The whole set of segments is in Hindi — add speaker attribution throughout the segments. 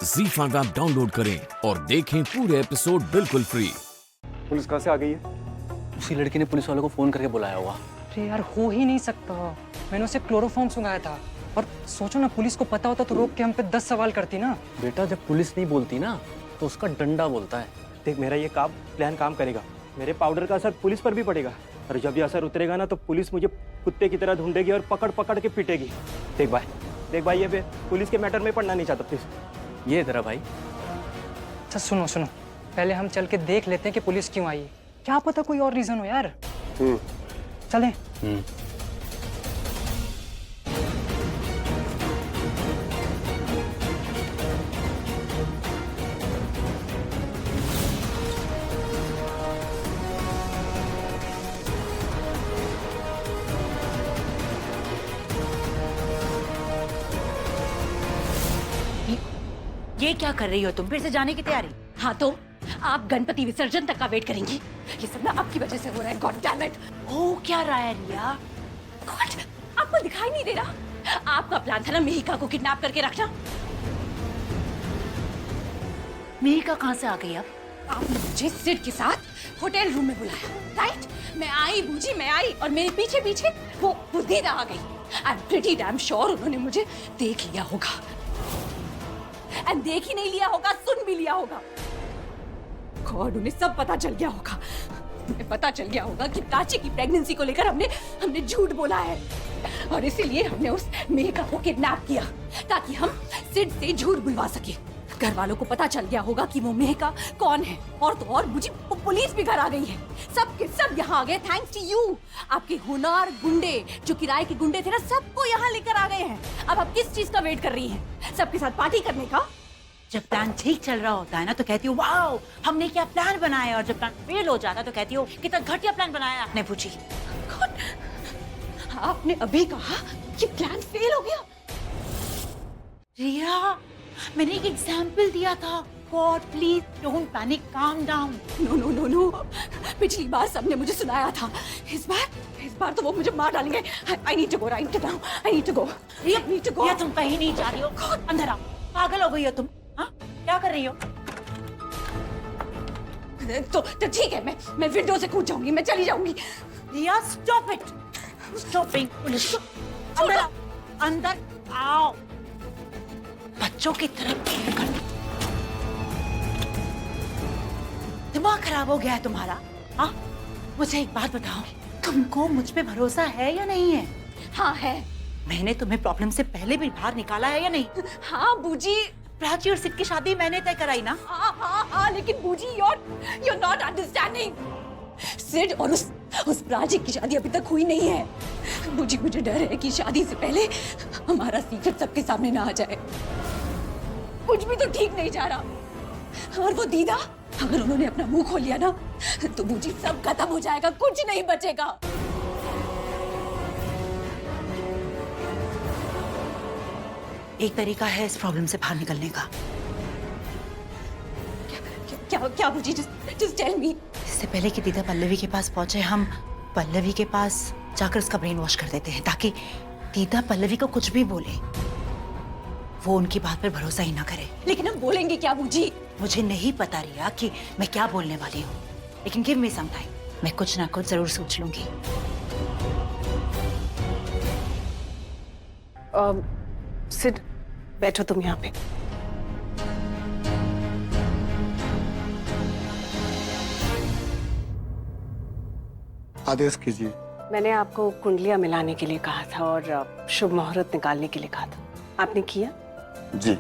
Speaker 1: ZEE5 ऐप डाउनलोड करें और देखें पूरे एपिसोड बिल्कुल फ्री।
Speaker 2: पुलिस कहाँ से आ गई है?
Speaker 3: उसी लड़की ने पुलिस वालों को फोन करके बुलाया होगा।
Speaker 4: अरे यार हो ही नहीं सकता। मैंने उसे क्लोरोफॉर्म सुंघाया था और सोचो ना, पुलिस को पता होता तो रोक के हम पे 10 सवाल करती ना।
Speaker 3: बेटा जब पुलिस नहीं बोलती ना तो उसका डंडा बोलता है।
Speaker 2: देख, मेरा ये प्लान काम करेगा। मेरे पाउडर का असर पुलिस पर भी पड़ेगा और जब ये असर उतरेगा ना तो पुलिस मुझे कुत्ते की तरह ढूंढेगी और पकड़ पकड़ के पीटेगी। देख भाई ये पुलिस के मैटर में पढ़ना नहीं चाहता प्लीज।
Speaker 3: ये तेरा भाई।
Speaker 4: अच्छा सुनो, पहले हम चल के देख लेते हैं कि पुलिस क्यों आई। क्या पता कोई और रीजन हो यार। चलें।
Speaker 5: ये क्या कर रही हो तुम? फिर से जाने की तैयारी? हाँ तो आप गणपति विसर्जन तक का वेट करेंगी? ये सब ना आपकी वजह से हो रहा है। God damn it! हो क्या रहा है रिया? गॉड, आपको दिखाई नहीं दे रहा? आपका प्लान था ना मिहिका को किडनैप करके रखना। मिहिका कहाँ से आ गई अब? आपने मुझे सिड के साथ होटल रूम में बुलाया, राइट? मैं आई बूजी, मैं आई और मेरे पीछे पीछे वो दीदा आ गई। I am pretty damn sure उन्होंने मुझे देख लिया होगा। एंड देख ही नहीं लिया होगा, सुन भी लिया होगा। गॉड, उन्हें सब पता चल गया होगा। उन्हें पता चल गया होगा कि प्राची की प्रेगनेंसी को लेकर हमने झूठ बोला है और इसीलिए हमने उस मेघा को किडनैप किया ताकि हम सिड से झूठ बुलवा सके। घर वालों को पता चल गया होगा कि वो मेघा कौन है और तो और मुझे पुलिस भी घर आ गई है। सब के सब यहाँ आ गए थैंक्स टू यू। आपके होनहार गुंडे जो किराए के गुंडे थे ना, सबको यहाँ लेकर आ गए हैं। अब आप किस चीज का वेट कर रही हैं? सबके साथ पार्टी करने का?
Speaker 6: जब प्लान ठीक चल रहा होता है ना तो कहती हो वाओ हमने क्या प्लान बनाया, और जब प्लान फेल हो जाता है तो कहती हो कितना घटिया प्लान बनाया आपने। पूछी
Speaker 5: आपने अभी कहा कि प्लान फेल हो गया।
Speaker 6: रिया, मैंने एक एग्जाम्पल दिया था। God please don't panic, calm down.
Speaker 5: No, पिछली बार सबने मुझे सुनाया था। इस बार तो वो मुझे मार डालेंगे। I need to go right now. I need to go.
Speaker 6: रिया तुम कहीं नहीं जा रही हो। अंदर आओ। पागल हो गई हो तुम? हाँ क्या कर रही हो?
Speaker 5: तो ठीक है, मैं विंडो से कूद जाऊंगी, मैं चली जाऊंगी।
Speaker 6: रिया स्टॉप इट, स्टॉपिंग पुलिस। अंदर आओ, अंदर आओ। बच्चों की तरह खेल कर दिमाग खराब हो गया है तुम्हारा? हाँ मुझे एक बात बताओ, तुमको मुझ पे भरोसा है या नहीं है?
Speaker 5: हाँ है।
Speaker 6: मैंने तुम्हें प्रॉब्लम से पहले भी बाहर निकाला है या नहीं?
Speaker 5: हाँ बूजी।
Speaker 6: प्राची और सिड की शादी मैंने तय कराई ना?
Speaker 5: हाँ, लेकिन बूजी you're not understanding. सिड और उस प्राची की शादी अभी तक हुई नहीं है। मुझे डर है कि शादी से पहले हमारा सीक्रेट सबके सामने ना आ जाए। कुछ भी तो ठीक नहीं जा रहा। और वो दीदा, अगर उन्होंने अपना मुंह खोल लिया ना तो बूजी सब खत्म हो जाएगा, कुछ नहीं बचेगा।
Speaker 6: एक तरीका है इस प्रॉब्लम से बाहर निकलने का।
Speaker 5: क्या बूजी? just tell me.
Speaker 6: इससे पहले कि दीदा पल्लवी के पास पहुंचे, हम पल्लवी के पास जाकर उसका ब्रेन वॉश कर देते हैं ताकि दीदा पल्लवी को कुछ भी बोले वो उनकी बात पर भरोसा ही ना करे।
Speaker 5: लेकिन हम बोलेंगे क्या बूजी?
Speaker 6: मुझे नहीं पता रिया कि मैं क्या बोलने वाली हूँ, लेकिन गिव मी सम टाइम, मैं कुछ ना कुछ जरूर सोच लूंगी।
Speaker 7: सिड, बैठो तुम यहाँ पे।
Speaker 2: आदेश कीजिए।
Speaker 7: मैंने आपको कुंडलियां मिलाने के लिए कहा था और शुभ मुहूर्त निकालने के लिए कहा था, आपने किया?
Speaker 2: जी।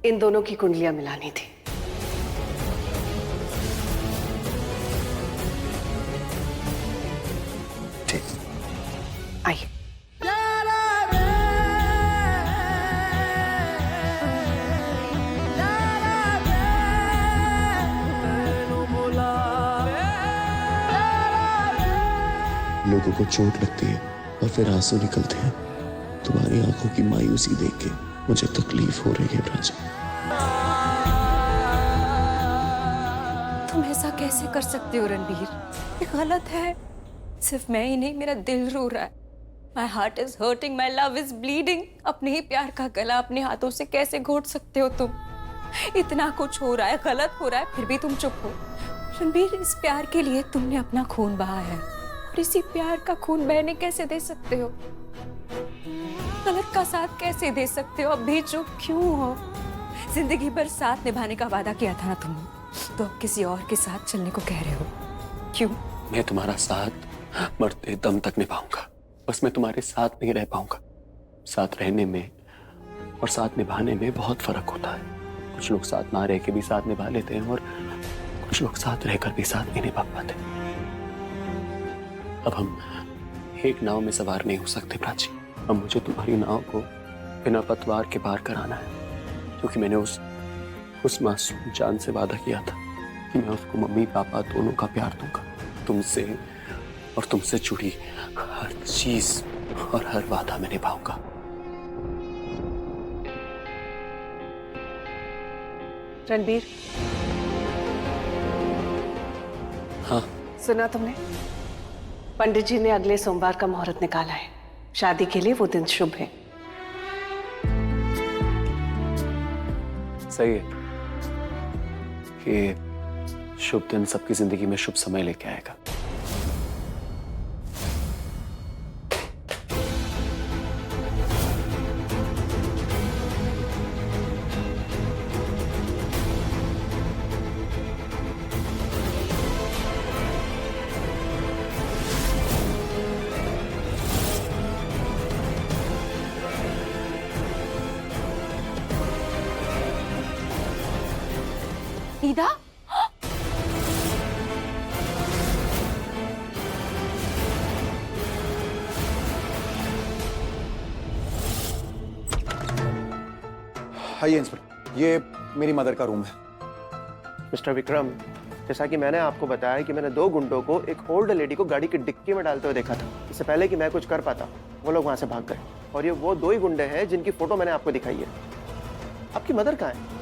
Speaker 7: इन दोनों की कुंडलियां मिलानी थी।
Speaker 2: ठीक,
Speaker 7: आइए।
Speaker 8: लोगों को चोट लगती है और फिर आंसू निकलते हैं। तुम्हारी आंखों की मायूसी देख के मुझे तकलीफ हो रही है प्राची।
Speaker 9: तुम ऐसा कैसे कर सकते हो रणबीर? ये गलत है। सिर्फ मैं ही नहीं, मेरा दिल रो रहा है।
Speaker 5: My heart is hurting, my love is bleeding. अपने ही प्यार का गला अपने हाथों से कैसे घोट सकते हो तुम? इतना कुछ हो रहा है, गलत हो रहा है, फिर भी तुम चुप हो। रणबीर, इस प्यार के लिए तुमने अपना खून बहा है और इसी प्यार का खून बहने कैसे दे सकते हो? गलत का साथ कैसे दे सकते हो? अब भी चुप क्यों हो? जिंदगी भर साथ निभाने का वादा किया था ना तुमने, तो अब किसी और के साथ चलने को कह रहे हो, क्यों?
Speaker 3: मैं तुम्हारा साथ मरते दम तक निभाऊंगा, बस मैं तुम्हारे साथ नहीं रह पाऊंगा। साथ रहने में और साथ निभाने में बहुत फर्क होता है। कुछ लोग साथ ना रह के भी साथ निभा लेते हैं और कुछ लोग साथ रहकर भी साथ नहीं निभा पाते। अब हम एक नाव में सवार नहीं हो सकते प्राची। अब मुझे तुम्हारी नाव को बिना पतवार के पार कराना है, क्योंकि मैंने उस मासूम जान से वादा किया था कि मैं उसको मम्मी पापा दोनों का प्यार दूंगा। तुमसे और तुमसे जुड़ी हर चीज और हर वादा मैं निभाऊंगा।
Speaker 7: रणबीर,
Speaker 3: हाँ,
Speaker 7: सुना तुमने? पंडित जी ने अगले सोमवार का मुहूर्त निकाला है। शादी के लिए वो दिन शुभ है।
Speaker 3: सही है कि शुभ दिन सबकी जिंदगी में शुभ समय लेके आएगा।
Speaker 5: दीदा,
Speaker 9: आइए इंस्पेक्टर, ये मेरी मदर का रूम है।
Speaker 10: मिस्टर विक्रम, जैसा कि मैंने आपको बताया कि मैंने 2 गुंडों को एक ओल्ड लेडी को गाड़ी की डिक्की में डालते हुए देखा था। इससे पहले कि मैं कुछ कर पाता, वो लोग वहां से भाग गए। और ये वो 2 ही गुंडे हैं जिनकी फोटो मैंने आपको दिखाई है। आपकी मदर कहाँ है?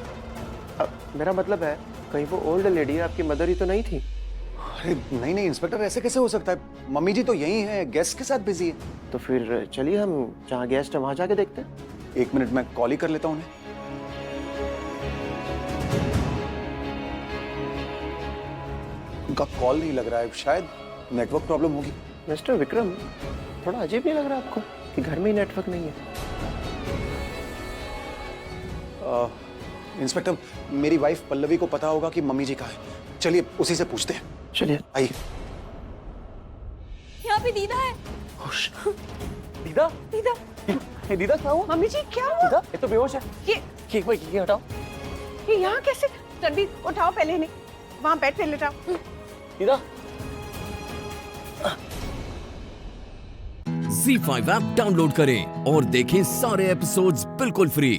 Speaker 10: मेरा मतलब है, कहीं वो ओल्ड लेडी आपकी मदर ही तो नहीं थी?
Speaker 9: अरे नहीं नहीं इंस्पेक्टर, ऐसे कैसे हो सकता है? मम्मी जी तो यही है, गेस्ट के साथ बिजी है।
Speaker 10: तो फिर चलिए हम जहाँ गेस्ट है वहां जाके देखते हैं।
Speaker 9: 1 मिनट में कॉल ही कर लेता हूँ उन्हें। उनका कॉल नहीं लग रहा है, शायद नेटवर्क प्रॉब्लम होगी।
Speaker 10: मिस्टर विक्रम, थोड़ा अजीब नहीं लग रहा आपको कि घर में ही नेटवर्क नहीं है?
Speaker 9: इंस्पेक्टर, मेरी वाइफ पल्लवी को पता होगा कि मम्मी जी कहाँ है। चलिए उसी से पूछते हैं।
Speaker 10: चलिए
Speaker 9: आइए।
Speaker 5: यहाँ पे दीदा है।
Speaker 3: दीदा,
Speaker 5: दीदा,
Speaker 3: दीदा क्या हुआ?
Speaker 7: मम्मी जी, क्या हुआ?
Speaker 3: दीदा, ये तो बेहोश है।
Speaker 7: ये
Speaker 3: हटाओ।
Speaker 7: ये यहाँ कैसे? रणबीर, उठाओ पहले इन्हें, वहां बेड पे लेटाओ।
Speaker 3: दीदा,
Speaker 1: ZEE5 ऐप डाउनलोड करें और देखें सारे एपिसोड्स बिल्कुल फ्री।